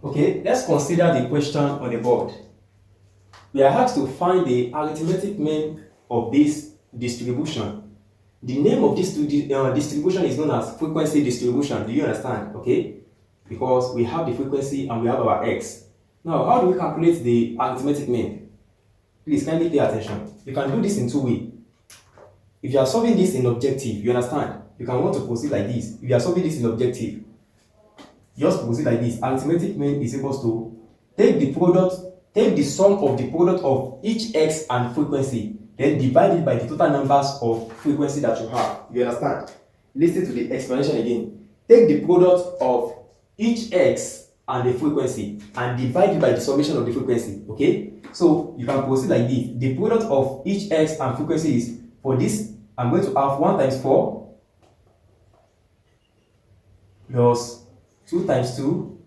Okay, let's consider the question on the board. We are asked to find the arithmetic mean of this distribution. The name of this distribution is known as frequency distribution. Do you understand? Okay, because we have the frequency and we have our x. Now, how do we calculate the arithmetic mean? Please kindly pay attention. You can do this in two ways. If you are solving this in objective, you understand, you can want to proceed like this. If you are solving this in objective, just proceed like this. Arithmetic mean is equals to take the sum of the product of each x and frequency, then divide it by the total numbers of frequency that you have. You understand? Listen to the explanation again. Take the product of each x and the frequency and divide it by the summation of the frequency. Okay? So you can proceed like this. The product of each x and frequency is, for this, I'm going to have 1 times 4 plus 2 times 2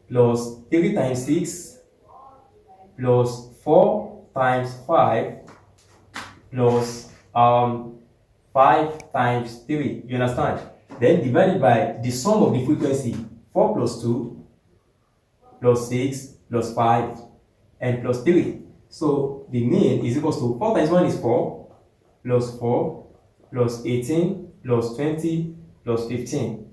plus 3 times 6 plus 4 times 5 plus 5 times 3. You understand? Then divided by the sum of the frequency, 4 plus 2 plus 6 plus 5 and plus 3. So the mean is equals to 4 times 1 is 4 plus 4 plus 18 plus 20 plus 15.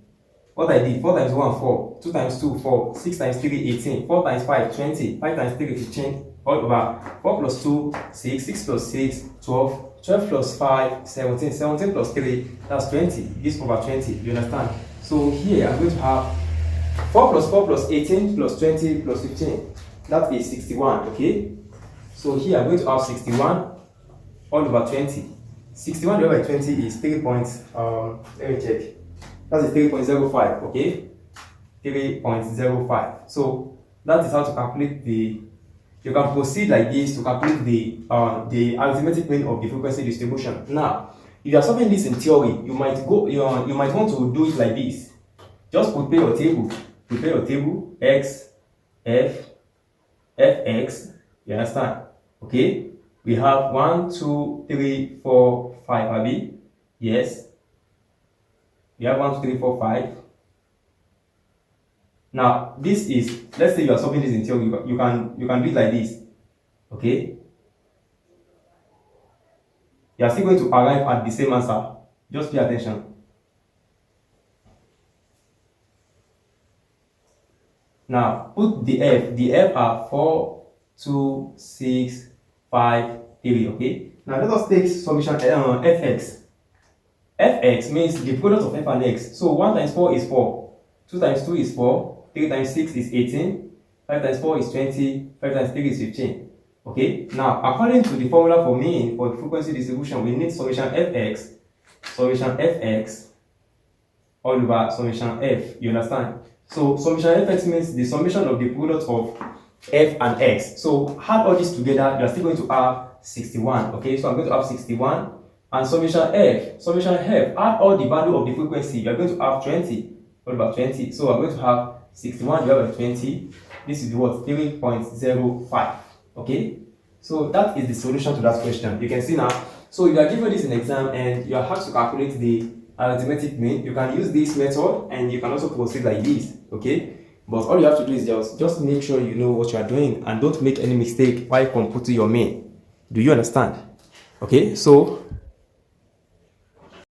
What I did, 4 times 1, 4, 2 times 2, 4, 6 times 3, 18, 4 times 5, 20, 5 times 3, 15, all over 4 plus 2, 6, 6 plus 6, 12, 12 plus 5, 17, 17 plus 3, that's 20, this over 20, you understand? So here I'm going to have 4 plus 4 plus 18 plus 20 plus 15, that is 61, okay? So here I'm going to have 61 all over 20. 61 divided by 20 is 3 points, let me check. That is 3.05, okay? 3.05. So that is how to calculate the. You can proceed like this to calculate the arithmetic mean of the frequency distribution. Now, if you are solving this in theory, you might want to do it like this. Just prepare your table. Prepare your table. X, F, Fx. You understand? Okay. We have 1, 2, 3, 4, 5. Abi? Yes. We have 1, 2, 3, 4, 5. Now, this is, let's say you are solving this in theory, you can do it like this. Okay? You are still going to arrive at the same answer. Just pay attention. Now, put the F. The F are 4, 2, 6, 5, 3. Okay? Now, let us take summation Fx. Fx means the product of f and x. So 1 times 4 is 4. 2 times 2 is 4. 3 times 6 is 18. 5 times 4 is 20. 5 times 3 is 15. Okay? Now, according to the formula for mean for the frequency distribution, we need summation fx all over summation f. You understand? So summation fx means the summation of the product of f and x. So add all this together, you are still going to have 61. Okay? So I'm going to have 61. And summation f, add all the value of the frequency, you are going to have 20 all over 20. So I'm going to have 61 divided by 20. This is what? 3.05. Okay? So that is the solution to that question. You can see now. So if you are given this in exam and you are asked to calculate the arithmetic mean, you can use this method and you can also proceed like this. Okay? But all you have to do is just make sure you know what you are doing and don't make any mistake while computing your mean. Do you understand? Okay? So